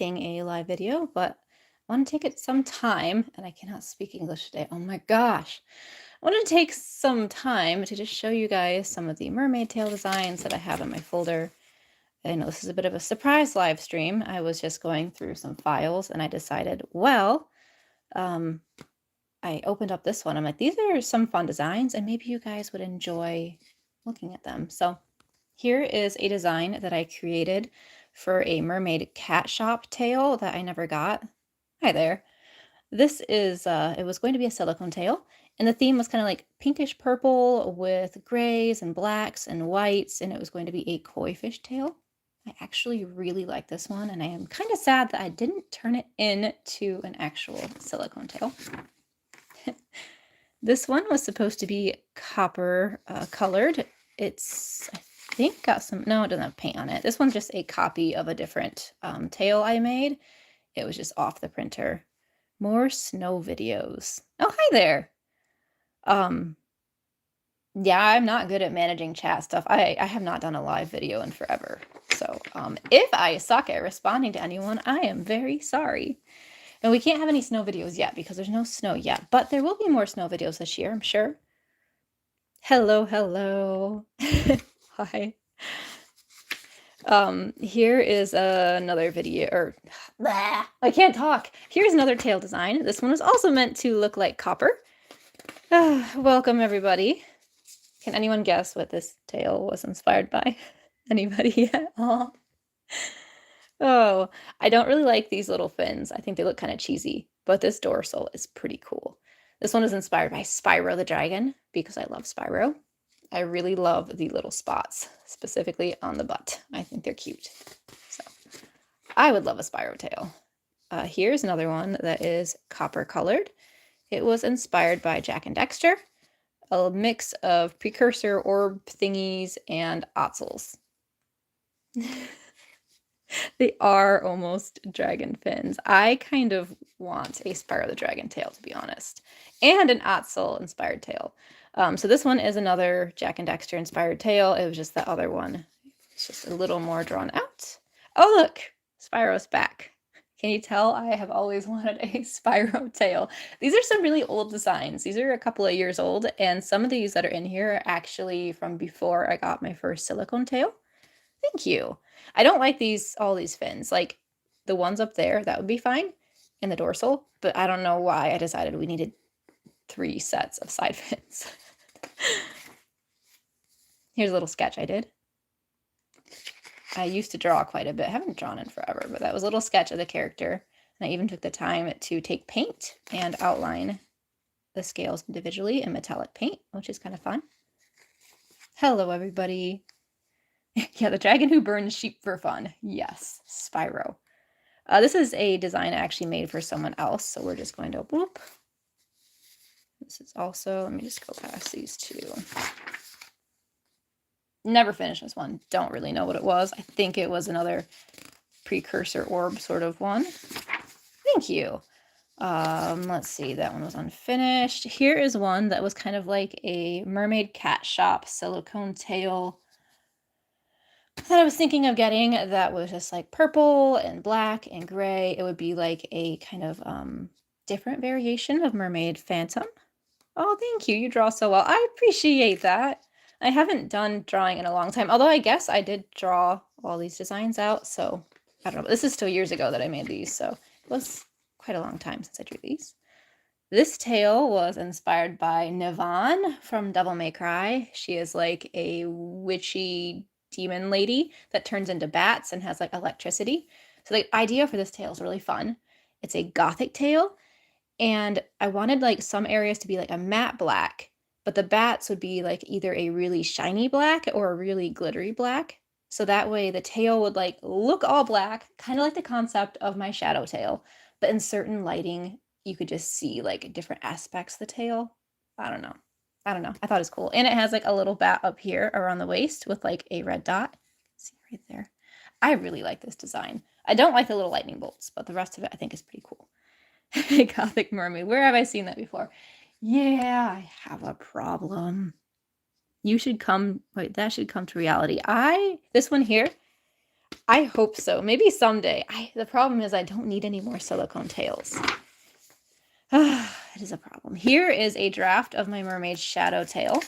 a live video, but I want to take it some time, and I cannot speak English today. Oh my gosh. I want to take some time to just show you guys some of the mermaid tail designs that I have in my folder. I know this is a bit of a surprise live stream. I was just going through some files and I decided, well, um, I opened up this one. I'm like, these are some fun designs and maybe you guys would enjoy looking at them. So here is a design that I created for a mermaid cat shop tail that I never got. Hi there. This is, it was going to be a silicone tail, and the theme was kind of like pinkish purple with grays and blacks and whites, and it was going to be a koi fish tail. I actually really like this one, and I am kind of sad that I didn't turn it into an actual silicone tail. This one was supposed to be copper colored. It's, I think, got some, no, it doesn't have paint on it. This one's just a copy of a different tail I made. It was just off the printer. More snow videos. Oh, hi there. Yeah, I'm not good at managing chat stuff. I have not done a live video in forever. So, if I suck at responding to anyone, I am very sorry. And we can't have any snow videos yet because there's no snow yet, but there will be more snow videos this year, I'm sure. Hello, hello. Hi. Here is another video, or blah, I can't talk. Here's another tail design. This one was also meant to look like copper. Welcome, everybody. Can anyone guess what this tail was inspired by? Anybody at all? Oh, I don't really like these little fins. I think they look kind of cheesy, but this dorsal is pretty cool. This one is inspired by Spyro the Dragon because I love Spyro. I really love the little spots, specifically on the butt. I think they're cute. So I would love a Spyro tail. Here's another one that is copper colored. It was inspired by Jack and Dexter, a mix of precursor orb thingies and otzels. They are almost dragon fins. I kind of want a Spyro the Dragon tail, to be honest, and an Otzel inspired tail. So this one is another Jack and Dexter inspired tail. It was just the other one. It's just a little more drawn out. Oh, look, Spyro's back. Can you tell I have always wanted a Spyro tail? These are some really old designs. These are a couple of years old, and some of these that are in here are actually from before I got my first silicone tail. Thank you. I don't like all these fins. Like the ones up there, that would be fine, in the dorsal, but I don't know why I decided we needed 3 sets of side fins. Here's a little sketch I did. I used to draw quite a bit. I haven't drawn in forever, but that was a little sketch of the character. And I even took the time to take paint and outline the scales individually in metallic paint, which is kind of fun. Hello, everybody. Yeah, the dragon who burns sheep for fun. Yes, Spyro. This is a design I actually made for someone else, so we're just going to whoop. This is also, let me just go past these two. Never finished this one. Don't really know what it was. I think it was another precursor orb sort of one. Thank you. Let's see, that one was unfinished. Here is one that was kind of like a mermaid cat shop silicone tail that I was thinking of getting that was just like purple and black and gray. It would be like a kind of different variation of Mermaid Phantom. Oh, thank you. You draw so well. I appreciate that. I haven't done drawing in a long time, although I guess I did draw all these designs out, so I don't know. This is still years ago that I made these, so it was quite a long time since I drew these. This tail was inspired by Nivan from Devil May Cry. She is like a witchy demon lady that turns into bats and has like electricity. So the idea for this tail is really fun. It's a gothic tail, and I wanted like some areas to be like a matte black, but the bats would be like either a really shiny black or a really glittery black. So that way the tail would like look all black, kind of like the concept of my shadow tail, but in certain lighting, you could just see like different aspects of the tail. I don't know. I thought it was cool. And it has like a little bat up here around the waist with like a red dot. See right there. I really like this design. I don't like the little lightning bolts, but the rest of it I think is pretty cool. Gothic mermaid. Where have I seen that before? Yeah, I have a problem. You should come, wait, that should come to reality. This one here, I hope so. Maybe someday. The problem is I don't need any more silicone tails. It is a problem. Here is a draft of my mermaid shadow tail.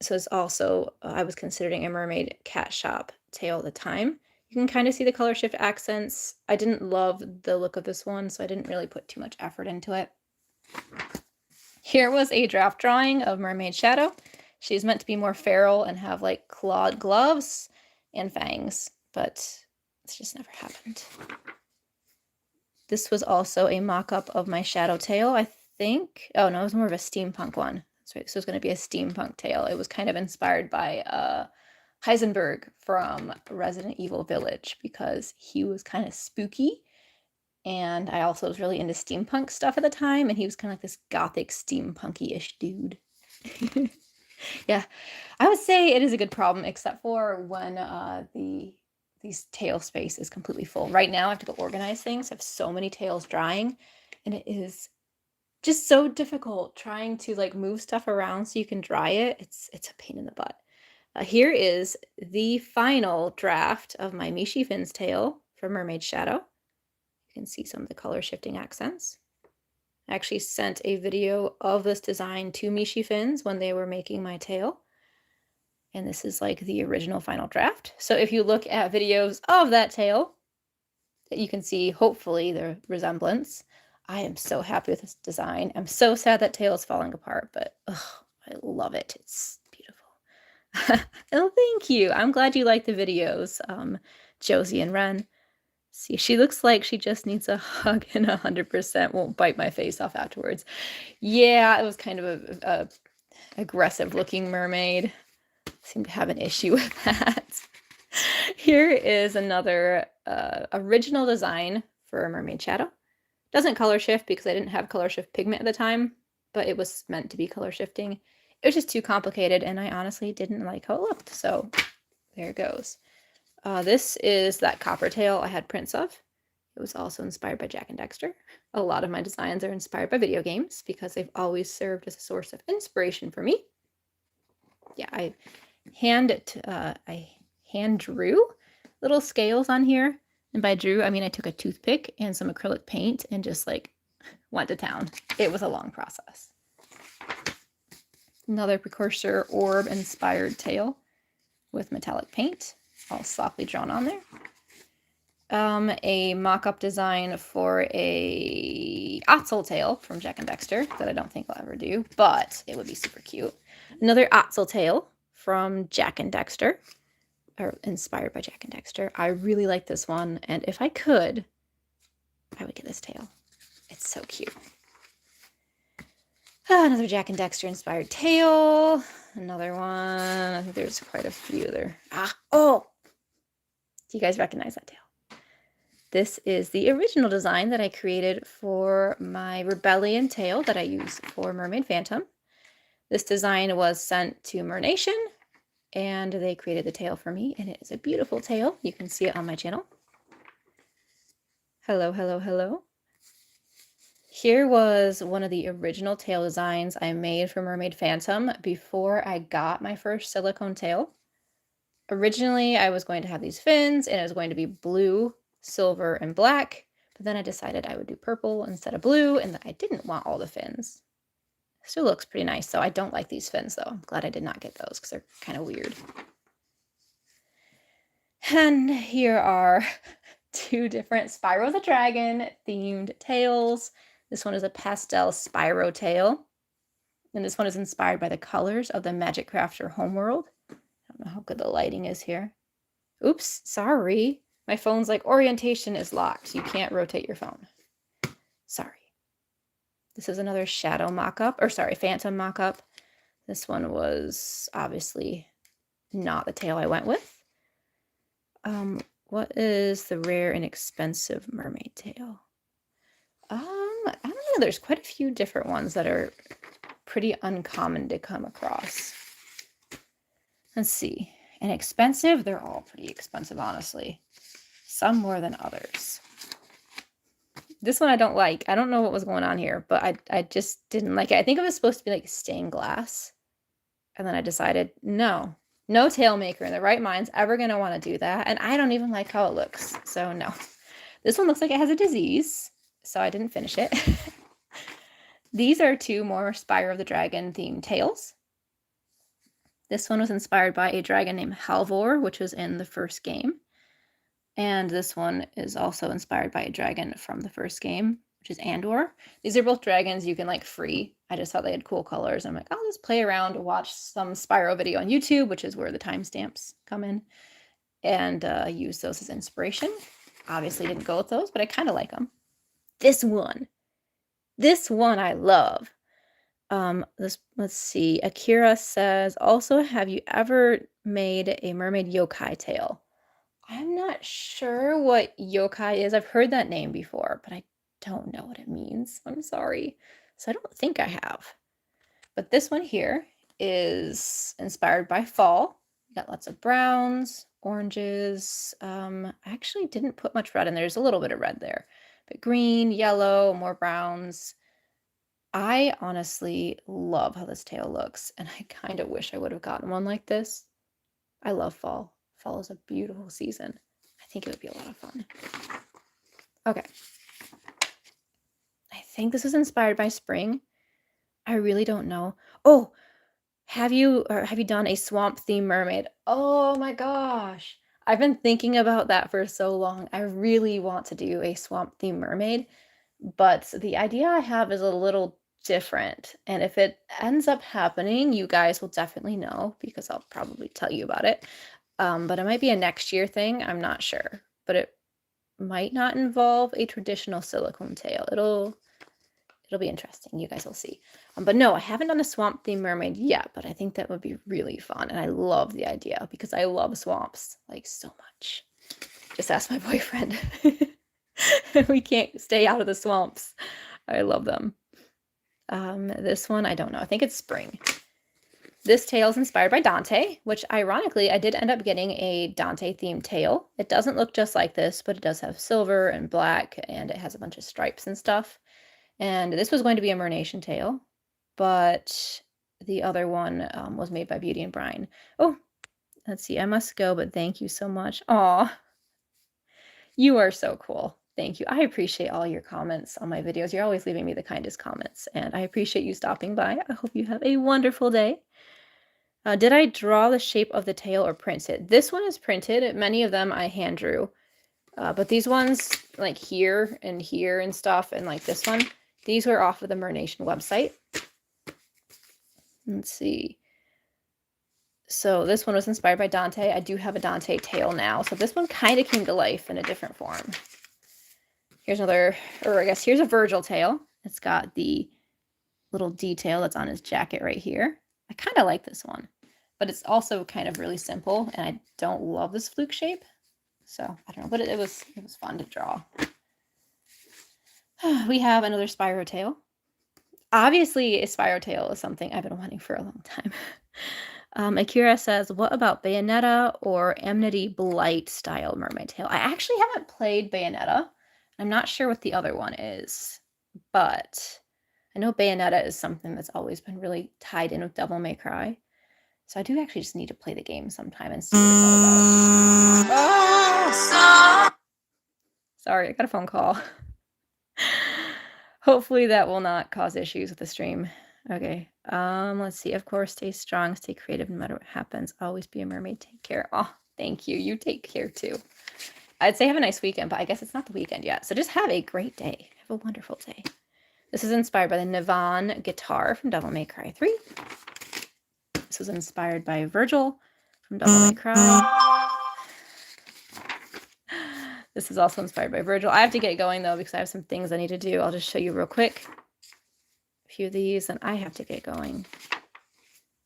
So it's also, I was considering a mermaid cat shop tail at the time. You can kind of see the color shift accents. I didn't love the look of this one, so I didn't really put too much effort into it. Here was a draft drawing of Mermaid Shadow. She's meant to be more feral and have like clawed gloves and fangs, but it's just never happened. This was also a mock-up of my shadow tail, I think. Oh no, it was more of a steampunk one. That's right, this was going to be a steampunk tail. It was kind of inspired by Heisenberg from Resident Evil Village because he was kind of spooky. And I also was really into steampunk stuff at the time, and he was kind of like this gothic steampunky-ish dude. Yeah, I would say it is a good problem, except for when these tail space is completely full. Right now, I have to go organize things. I have so many tails drying, and it is just so difficult trying to like move stuff around so you can dry it. It's a pain in the butt. Here is the final draft of my Mishi Fin's tail from Mermaid Shadow. You can see some of the color shifting accents. I actually sent a video of this design to Mishi Fins when they were making my tail. And this is like the original final draft. So if you look at videos of that tail, you can see hopefully the resemblance. I am so happy with this design. I'm so sad that tail is falling apart, but I love it. It's beautiful. Oh, thank you. I'm glad you like the videos, Josie and Ren. See, she looks like she just needs a hug and 100% won't bite my face off afterwards. Yeah, it was kind of a aggressive looking mermaid. Seem to have an issue with that. Here is another original design for Mermaid Shadow. Doesn't color shift because I didn't have color shift pigment at the time, but it was meant to be color shifting. It was just too complicated, and I honestly didn't like how it looked, so there it goes. This is that copper tail I had prints of. It was also inspired by Jak and Daxter. A lot of my designs are inspired by video games because they've always served as a source of inspiration for me. Yeah, I hand drew little scales on here. And by drew, I mean I took a toothpick and some acrylic paint and just like went to town. It was a long process. Another precursor orb inspired tail with metallic paint, all sloppily drawn on there. A mock-up design for a Otzel tail from Jak and Daxter that I don't think I'll ever do, but it would be super cute. Another Otzel tail from Jak and Daxter, or inspired by Jak and Daxter. I really like this one, and if I could, I would get this tail. It's so cute. Another Jak and Daxter inspired tail. Another one. I think there's quite a few there. Oh! Do you guys recognize that tail? This is the original design that I created for my Rebellion tail that I use for Mermaid Phantom. This design was sent to Mernation, and they created the tail for me, and it is a beautiful tail. You can see it on my channel. Hello, hello, hello. Here was one of the original tail designs I made for Mermaid Phantom before I got my first silicone tail. Originally, I was going to have these fins, and it was going to be blue, silver, and black, but then I decided I would do purple instead of blue, and that I didn't want all the fins. Still looks pretty nice, though. I don't like these fins, though. I'm glad I did not get those, because they're kind of weird. And here are two different Spyro the Dragon themed tails. This one is a pastel Spyro tail, and this one is inspired by the colors of the Magic Crafter homeworld. I don't know how good the lighting is here. Oops, sorry. My phone's like, orientation is locked. You can't rotate your phone. Sorry. This is another shadow mock-up, or sorry, phantom mock-up. This one was obviously not the tail I went with. What is the rare and expensive mermaid tail? I don't know. There's quite a few different ones that are pretty uncommon to come across. Let's see. And expensive, they're all pretty expensive, honestly. Some more than others. This one I don't like. I don't know what was going on here, but I just didn't like it. I think it was supposed to be like stained glass. And then I decided, no, No tail maker in the right mind's ever going to want to do that. And I don't even like how it looks. So no. This one looks like it has a disease. So I didn't finish it. These are two more Spyro the Dragon themed tails. This one was inspired by a dragon named Halvor, which was in the first game. And this one is also inspired by a dragon from the first game, which is Andor. These are both dragons you can like free. I just thought they had cool colors. I'm like, I'll just play around, watch some Spyro video on YouTube, which is where the timestamps come in, and use those as inspiration. Obviously didn't go with those, but I kind of like them. This one I love. Let's see. Akira says, also, have you ever made a mermaid yokai tail? I'm not sure what yokai is. I've heard that name before, but I don't know what it means. I'm sorry. So I don't think I have. But this one here is inspired by fall. Got lots of browns, oranges. I actually didn't put much red in there. There's a little bit of red there. But green, yellow, more browns. I honestly love how this tail looks, and I kind of wish I would have gotten one like this. I love fall. Fall is a beautiful season. I think it would be a lot of fun. Okay. I think this is inspired by spring. I really don't know. Oh, have you done a swamp theme mermaid? Oh my gosh. I've been thinking about that for so long. I really want to do a swamp theme mermaid, but the idea I have is a little different. And if it ends up happening, you guys will definitely know because I'll probably tell you about it. But it might be a next year thing. I'm not sure, but it might not involve a traditional silicone tail. It'll be interesting. You guys will see. But no, I haven't done a swamp theme mermaid yet, but I think that would be really fun. And I love the idea because I love swamps like so much. Just ask my boyfriend. We can't stay out of the swamps. I love them. This one, I don't know. I think it's spring. This tail is inspired by Dante, which ironically, I did end up getting a Dante themed tail. It doesn't look just like this, but it does have silver and black, and it has a bunch of stripes and stuff. And this was going to be a Mermaid tail, but the other one was made by Beauty and Brian. Oh, let's see. I must go, but thank you so much. Aw, you are so cool. Thank you. I appreciate all your comments on my videos. You're always leaving me the kindest comments, and I appreciate you stopping by. I hope you have a wonderful day. Did I draw the shape of the tail or print it? This one is printed. Many of them I hand drew. But these ones, like here and stuff, and like this one, these were off of the Mernation website. Let's see. So this one was inspired by Dante. I do have a Dante tail now. So this one kind of came to life in a different form. Here's another, or I guess here's a Virgil tail. It's got the little detail that's on his jacket right here. I kind of like this one, but it's also kind of really simple, and I don't love this fluke shape. So I don't know, but it was fun to draw. We have another Spyro tail. Obviously, a Spyro tail is something I've been wanting for a long time. Akira says, what about Bayonetta or Amity Blight style mermaid tail? I actually haven't played Bayonetta. I'm not sure what the other one is, but I know Bayonetta is something that's always been really tied in with Devil May Cry. So I do actually just need to play the game sometime and see what it's all about. Oh! Sorry, I got a phone call. Hopefully that will not cause issues with the stream. Okay. Let's see. Of course, stay strong, stay creative no matter what happens. Always be a mermaid. Take care. Oh, thank you. You take care too. I'd say have a nice weekend, but I guess it's not the weekend yet. So just have a great day. Have a wonderful day. This is inspired by the Navon guitar from Devil May Cry 3. This was inspired by Virgil from Devil May Cry. This is also inspired by Virgil. I have to get going though because I have some things I need to do. I'll just show you real quick. A few of these, and I have to get going.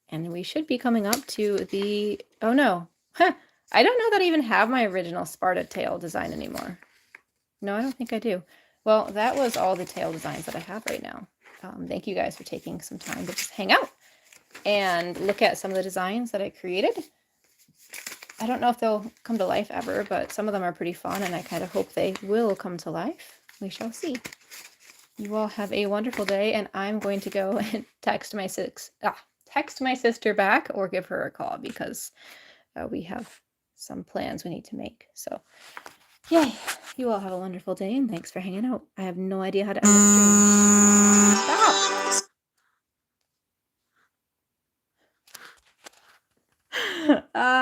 And we should be coming up to the, oh no. Huh. I don't know that I even have my original Sparta tail design anymore. No, I don't think I do. Well, that was all the tail designs that I have right now. Thank you guys for taking some time to just hang out and look at some of the designs that I created. I don't know if they'll come to life ever, but some of them are pretty fun, and I kind of hope they will come to life. We shall see. You all have a wonderful day, and I'm going to go and text text my sister back or give her a call because we have some plans we need to make. So, yay! You all have a wonderful day and thanks for hanging out. I have no idea how to end the stream. Stop!